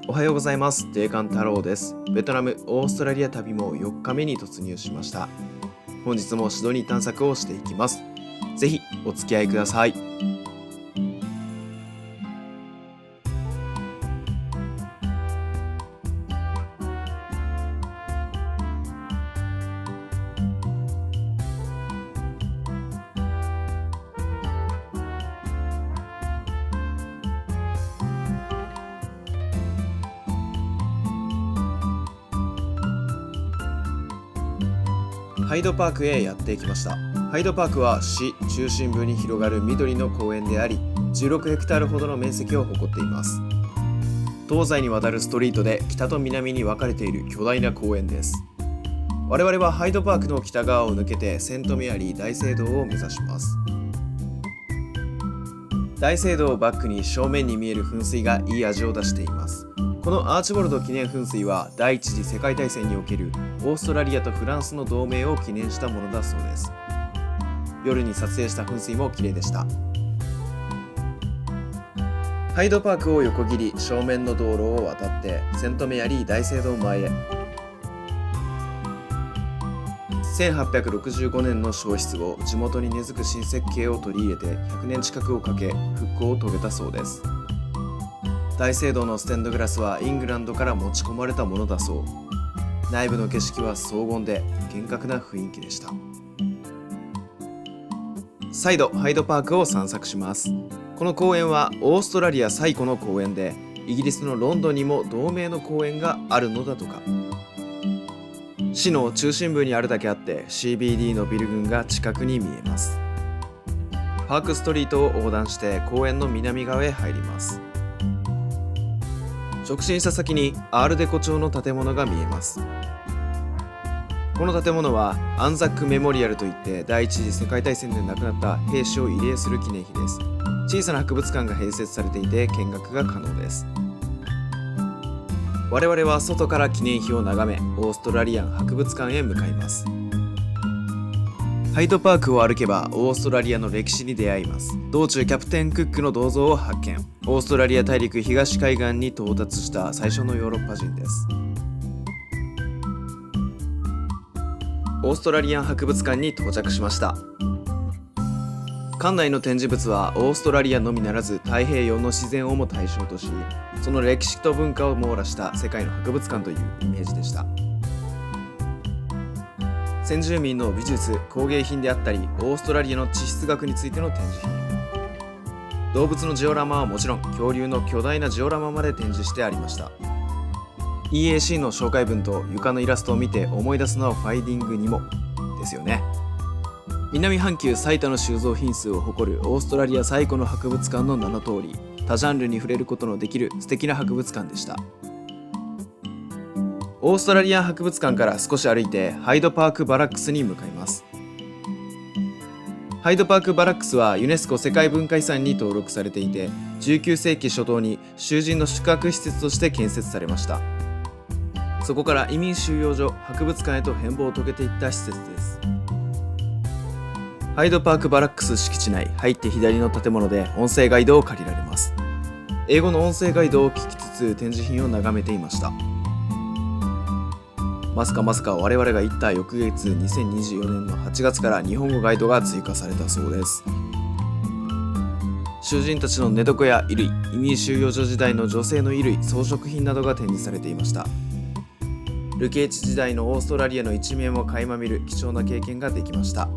おはようございます。デーカン太郎です。ベトナム、オーストラリア旅も4日目に突入しました。本日もシドニー探索をしていきます。ぜひお付き合いください。ハイドパークへやってきました。ハイドパークは市中心部に広がる緑の公園であり、16ヘクタールほどの面積を誇っています。東西にわたるストリートで北と南に分かれている巨大な公園です。我々はハイドパークの北側を抜けてセントメアリー大聖堂を目指します。大聖堂をバックに正面に見える噴水がいい味を出しています。このアーチボルド記念噴水は第一次世界大戦におけるオーストラリアとフランスの同盟を記念したものだそうです。夜に撮影した噴水も綺麗でした。ハイドパークを横切り正面の道路を渡ってセントメアリー大聖堂前へ。1865年の焼失後、地元に根付く新設計を取り入れて100年近くをかけ復興を遂げたそうです。大聖堂のステンドグラスはイングランドから持ち込まれたものだそう。内部の景色は荘厳で厳格な雰囲気でした。再度ハイドパークを散策します。この公園はオーストラリア最古の公園で、イギリスのロンドンにも同名の公園があるのだとか。市の中心部にあるだけあって CBD のビル群が近くに見えます。パークストリートを横断して公園の南側へ入ります。直進した先にアールデコ調の建物が見えます。この建物はアンザックメモリアルといって第一次世界大戦で亡くなった兵士を慰霊する記念碑です。小さな博物館が併設されていて見学が可能です。我々は外から記念碑を眺め、オーストラリアン博物館へ向かいます。ハイドパークを歩けばオーストラリアの歴史に出会います。道中キャプテンクックの銅像を発見。オーストラリア大陸東海岸に到達した最初のヨーロッパ人です。オーストラリアン博物館に到着しました。館内の展示物はオーストラリアのみならず太平洋の自然をも対象とし、その歴史と文化を網羅した世界の博物館というイメージでした。先住民の美術・工芸品であったり、オーストラリアの地質学についての展示品、動物のジオラマはもちろん恐竜の巨大なジオラマまで展示してありました。 EAC の紹介文と床のイラストを見て思い出すのはファイディングにもですよね。南半球最多の収蔵品数を誇るオーストラリア最古の博物館の名の通り、多ジャンルに触れることのできる素敵な博物館でした。オーストラリアン博物館から少し歩いてハイドパークバラックスに向かいます。ハイドパークバラックスはユネスコ世界文化遺産に登録されていて、19世紀初頭に囚人の宿泊施設として建設されました。そこから移民収容所、博物館へと変貌を遂げていった施設です。ハイドパークバラックス敷地内、入って左の建物で音声ガイドを借りられます。英語の音声ガイドを聞きつつ展示品を眺めていました。まさか我々が行った翌月2024年の8月から日本語ガイドが追加されたそうです。囚人たちの寝床や衣類、移民収容所時代の女性の衣類、装飾品などが展示されていました。ルケーチ時代のオーストラリアの一面を垣間見る貴重な経験ができました。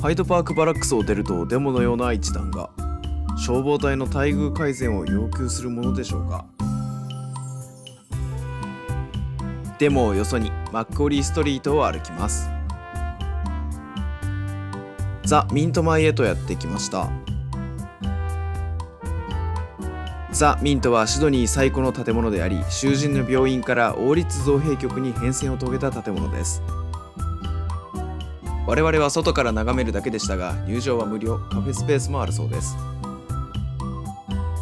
ハイドパークバラックスを出るとデモのような一団が。消防隊の待遇改善を要求するものでしょうか。デモをよそにマッコーリーストリートを歩きます。ザ・ミント前へとやってきました。ザ・ミントはシドニー最古の建物であり、囚人の病院から王立造幣局に変遷を遂げた建物です。我々は外から眺めるだけでしたが、入場は無料、カフェスペースもあるそうです。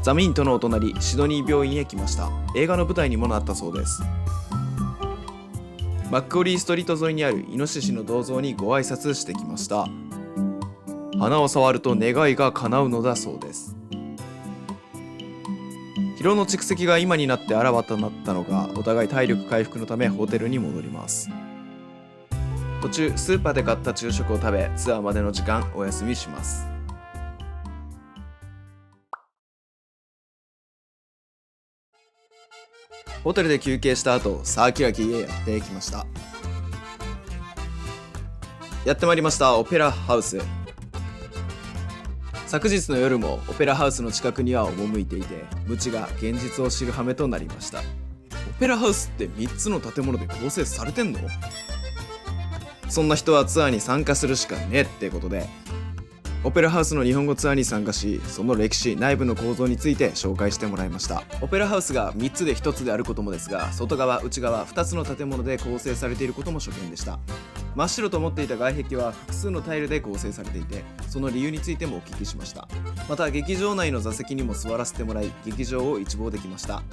ザ・ミントのお隣、シドニー病院へ来ました。映画の舞台にもなったそうです。マッコーリーストリート沿いにあるイノシシの銅像にご挨拶してきました。花を触ると願いが叶うのだそうです。疲労の蓄積が今になってあらわとなったのか、お互い体力回復のためホテルに戻ります。途中スーパーで買った昼食を食べ、ツアーまでの時間お休みします。ホテルで休憩した後、サーキュラティへやってきました。やってまいりましたオペラハウス。昨日の夜もオペラハウスの近くには赴いていて、無知が現実を知る羽目となりました。オペラハウスって3つの建物で構成されてんの？そんな人はツアーに参加するしかねえってことで、オペラハウスの日本語ツアーに参加し、その歴史、内部の構造について紹介してもらいました。オペラハウスが3つで1つであることもですが、外側、内側2つの建物で構成されていることも初見でした。真っ白と思っていた外壁は複数のタイルで構成されていて、その理由についてもお聞きしました。また劇場内の座席にも座らせてもらい、劇場を一望できました。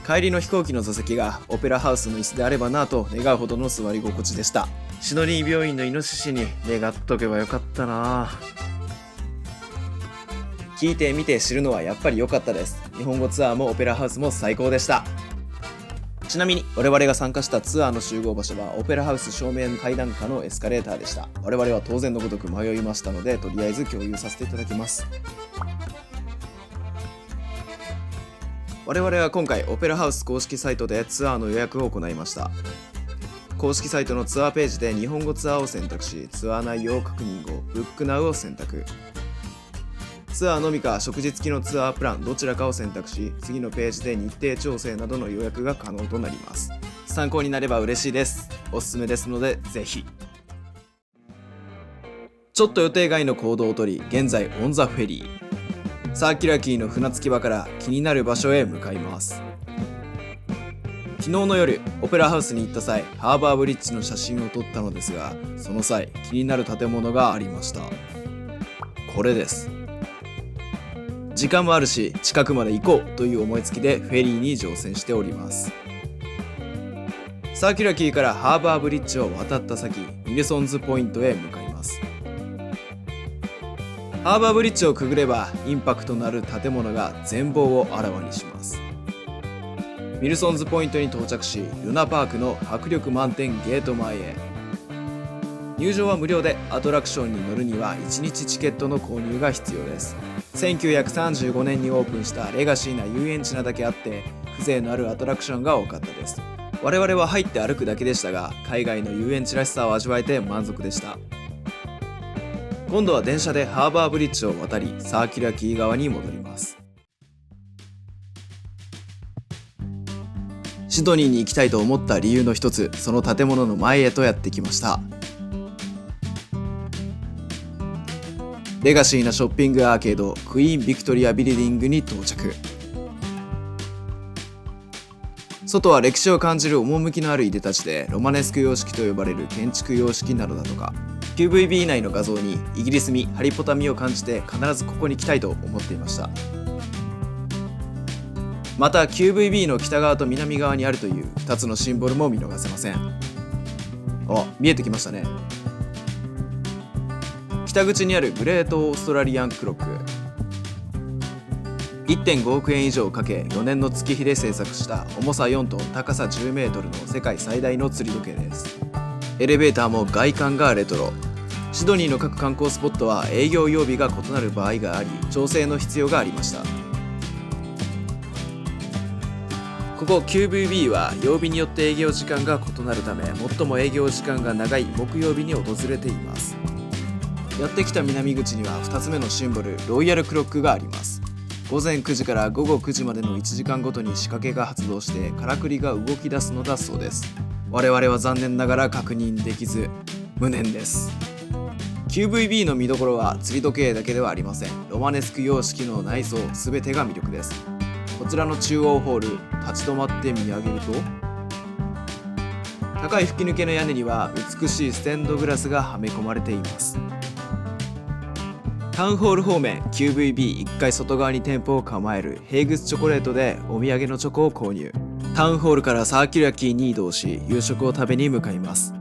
帰りの飛行機の座席がオペラハウスの椅子であればなぁと願うほどの座り心地でした。シドニー病院のイノシシに願っとけばよかったなぁ。聞いてみて知るのはやっぱり良かったです。日本語ツアーもオペラハウスも最高でした。ちなみに我々が参加したツアーの集合場所はオペラハウス正面階段下のエスカレーターでした。我々は当然のごとく迷いましたので、とりあえず共有させていただきます。我々は今回オペラハウス公式サイトでツアーの予約を行いました。公式サイトのツアーページで日本語ツアーを選択し、ツアー内容を確認後、ブックナウを選択。ツアーのみか食事付きのツアープランどちらかを選択し、次のページで日程調整などの予約が可能となります。参考になれば嬉しいです。おすすめですのでぜひ。ちょっと予定外の行動をとり、現在オンザフェリーサーキュラキーの船着き場から気になる場所へ向かいます。昨日の夜オペラハウスに行った際、ハーバーブリッジの写真を撮ったのですが、その際気になる建物がありました。これです。時間もあるし近くまで行こうという思いつきでフェリーに乗船しております。サーキュラキーからハーバーブリッジを渡った先、ミルソンズポイントへ向かいます。ハーバーブリッジをくぐればインパクトのある建物が全貌をあらわにします。ミルソンズポイントに到着し、ルナパークの迫力満点ゲート前へ。入場は無料で、アトラクションに乗るには1日チケットの購入が必要です。1935年にオープンしたレガシーな遊園地なだけあって、風情のあるアトラクションが多かったです。我々は入って歩くだけでしたが、海外の遊園地らしさを味わえて満足でした。今度は電車でハーバーブリッジを渡り、サーキュラキー側に戻ります。シドニーに行きたいと思った理由の一つ、その建物の前へとやってきました。レガシーなショッピングアーケードクイーンビクトリアビルディングに到着。外は歴史を感じる趣のあるいでたちで、ロマネスク様式と呼ばれる建築様式などだとか。 QVB 内の画像にイギリス味ハリポタ味を感じて、必ずここに来たいと思っていました。また QVB の北側と南側にあるという2つのシンボルも見逃せません。見えてきましたね。北口にあるグレートオーストラリアンクロック、 1.5 億円以上かけ4年の月日で製作した重さ4トン高さ10メートルの世界最大の釣り時計です。エレベーターも外観がレトロ。シドニーの各観光スポットは営業曜日が異なる場合があり、調整の必要がありました。ここ QVB は曜日によって営業時間が異なるため、最も営業時間が長い木曜日に訪れています。やってきた南口には2つ目のシンボルロイヤルクロックがあります。午前9時から午後9時までの1時間ごとに仕掛けが発動してからくりが動き出すのだそうです。我々は残念ながら確認できず無念です。 QVB の見どころは釣り時計だけではありません。ロマネスク様式の内装全てが魅力です。こちらの中央ホール、立ち止まって見上げると、高い吹き抜けの屋根には美しいステンドグラスがはめ込まれています。タウンホール方面 QVB1 階外側に店舗を構えるヘイグスチョコレートでお土産のチョコを購入。タウンホールからサーキュラキーに移動し、夕食を食べに向かいます。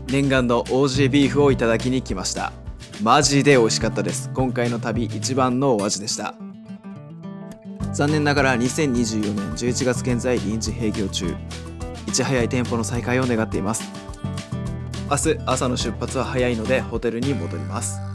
念願の OG ビーフをいただきに来ました。マジで美味しかったです。今回の旅一番のお味でした。残念ながら2024年11月現在臨時閉業中。いち早い店舗の再開を願っています。明日朝の出発は早いのでホテルに戻ります。